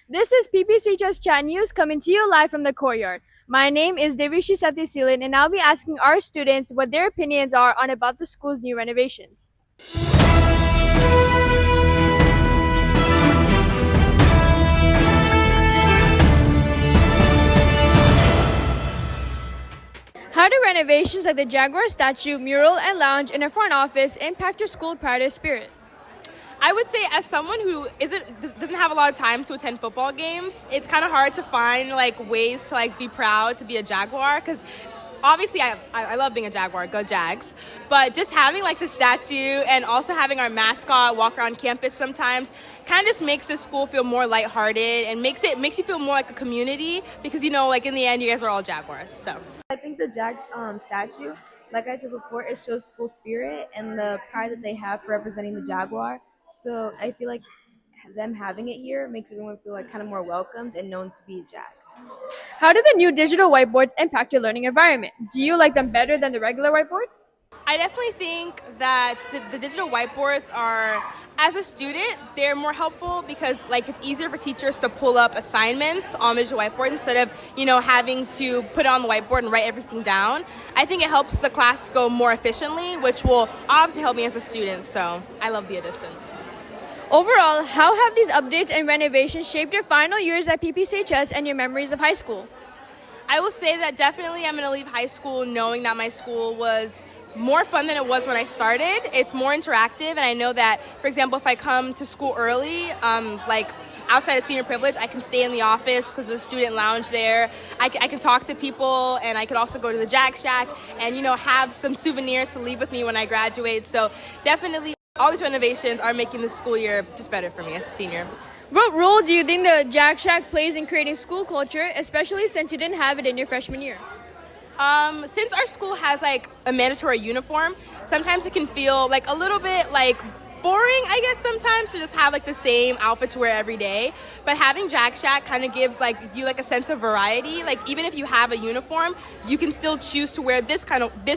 This is PPCHS Chat News coming to you live from the courtyard. My name is Divyya Sathiaseelan, and I'll be asking our students what their opinions are on about the school's new renovations. How do renovations like the Jaguar statue, mural, and lounge in a front office impact your school pride or spirit? I would say, as someone who doesn't have a lot of time to attend football games, it's kind of hard to find ways to be proud to be a Jaguar, because obviously I love being a Jaguar, go Jags, but just having the statue and also having our mascot walk around campus sometimes kind of just makes the school feel more lighthearted and makes you feel more like a community, because in the end you guys are all Jaguars. So I think the Jags statue, like I said before, it shows school spirit and the pride that they have for representing the Jaguar. So I feel like them having it here makes everyone feel kind of more welcomed and known to be a Jag. How do the new digital whiteboards impact your learning environment? Do you like them better than the regular whiteboards? I definitely think that the digital whiteboards are, as a student, they're more helpful because it's easier for teachers to pull up assignments on the digital whiteboard instead of, having to put it on the whiteboard and write everything down. I think it helps the class go more efficiently, which will obviously help me as a student, so I love the addition. Overall, how have these updates and renovations shaped your final years at PPCHS and your memories of high school? I will say that definitely I'm going to leave high school knowing that my school was more fun than it was when I started. It's more interactive, and I know that, for example, if I come to school early, outside of senior privilege, I can stay in the office because there's a student lounge there. I can talk to people, and I could also go to the Jag Shack and, have some souvenirs to leave with me when I graduate. So definitely all these renovations are making the school year just better for me as a senior. What role do you think the Jag Shack plays in creating school culture, especially since you didn't have it in your freshman year? Since our school has a mandatory uniform, sometimes it can feel a little bit boring, I guess, sometimes to just have the same outfit to wear every day. But having Jag Shack kind of gives you a sense of variety. Even if you have a uniform, you can still choose to wear this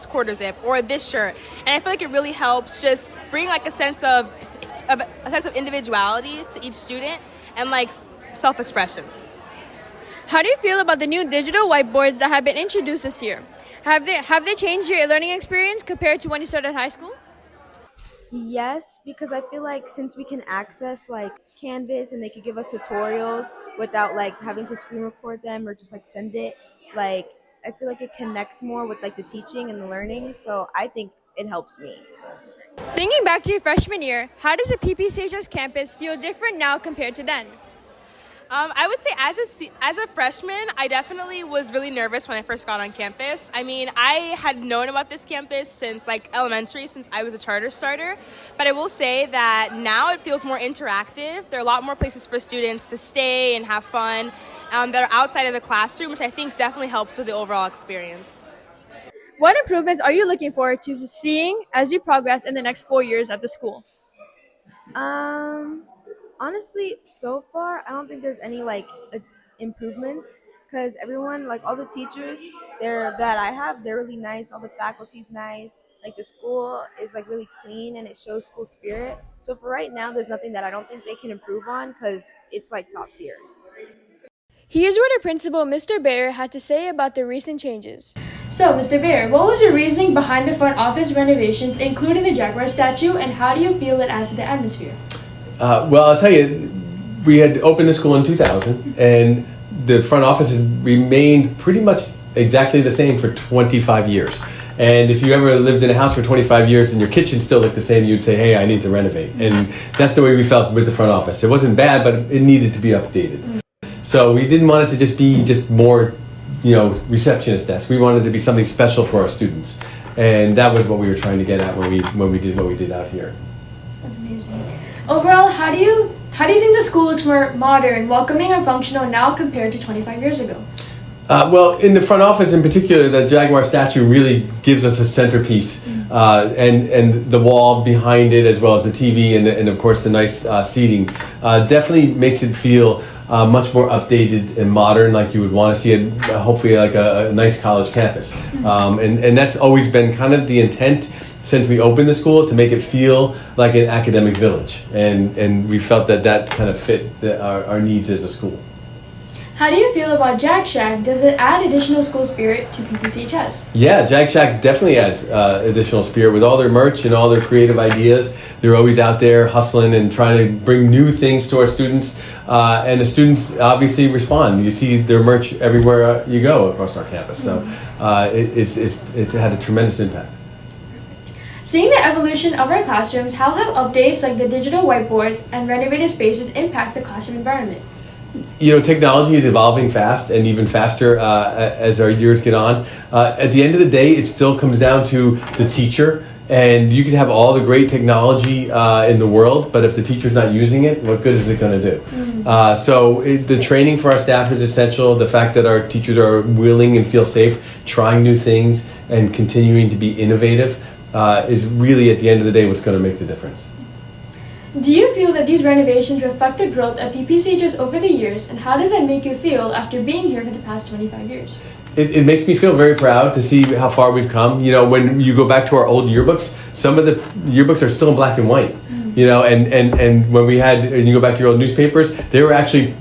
quarter zip or this shirt. And I feel it really helps just bring a sense of individuality to each student and self-expression. How do you feel about the new digital whiteboards that have been introduced this year? Have they changed your learning experience compared to when you started high school? Yes, because I feel since we can access Canvas and they could give us tutorials without having to screen record them or just send it, I feel it connects more with the teaching and the learning. So I think it helps me. Thinking back to your freshman year, how does the PPCHS campus feel different now compared to then? I would say as a freshman, I definitely was really nervous when I first got on campus. I mean, I had known about this campus since elementary, since I was a charter starter. But I will say that now it feels more interactive. There are a lot more places for students to stay and have fun that are outside of the classroom, which I think definitely helps with the overall experience. What improvements are you looking forward to seeing as you progress in the next 4 years at the school? Honestly, so far, I don't think there's any improvements because everyone, all the teachers that I have, they're really nice. All the faculty's nice. The school is really clean and it shows school spirit. So for right now, there's nothing that I don't think they can improve on because it's top tier. Here's what our principal, Mr. Baer, had to say about the recent changes. So, Mr. Baer, what was your reasoning behind the front office renovations, including the Jaguar statue, and how do you feel it adds to the atmosphere? Well, I'll tell you, we had opened the school in 2000, and the front office has remained pretty much exactly the same for 25 years. And if you ever lived in a house for 25 years and your kitchen still looked the same, you'd say, hey, I need to renovate. And that's the way we felt with the front office. It wasn't bad, but it needed to be updated. So we didn't want it to just be more, receptionist desk. We wanted it to be something special for our students. And that was what we were trying to get at when we did what we did out here. That's amazing. Overall, how do you think the school looks more modern, welcoming, and functional now compared to 25 years ago? Well, in the front office in particular, the Jaguar statue really gives us a centerpiece, and the wall behind it, as well as the TV and of course the nice seating, definitely makes it feel much more updated and modern, like you would want to see it, hopefully a nice college campus. And that's always been kind of the intent since we opened the school to make it feel like an academic village. And we felt that kind of fit our needs as a school. How do you feel about Jag Shack? Does it add additional school spirit to PPCHS? Yeah, Jag Shack definitely adds additional spirit with all their merch and all their creative ideas. They're always out there hustling and trying to bring new things to our students. And the students obviously respond. You see their merch everywhere you go across our campus. So it's had a tremendous impact. Seeing the evolution of our classrooms, how have updates like the digital whiteboards and renovated spaces impact the classroom environment? You know, technology is evolving fast and even faster as our years get on. At the end of the day, it still comes down to the teacher. And you can have all the great technology in the world, but if the teacher's not using it, what good is it going to do? The training for our staff is essential. The fact that our teachers are willing and feel safe trying new things and continuing to be innovative is really, at the end of the day, what's going to make the difference. Do you feel that these renovations reflect the growth of PPCHS over the years, and how does that make you feel after being here for the past 25 years? It makes me feel very proud to see how far we've come. You know, when you go back to our old yearbooks, some of the yearbooks are still in black and white. You know, and when you go back to your old newspapers, they were actually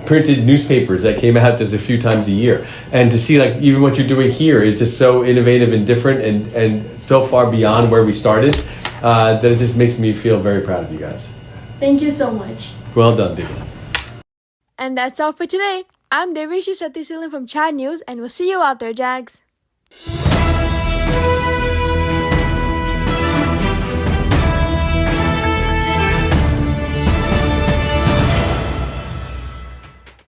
printed newspapers that came out just a few times a year. And to see like even what you're doing here is just so innovative and different and so far beyond where we started that it just makes me feel very proud of you guys. Thank you so much. Well done, Divyya. And that's all for today. I'm Divyya Sathiaseelan from Chad News, and we'll see you out there, Jags.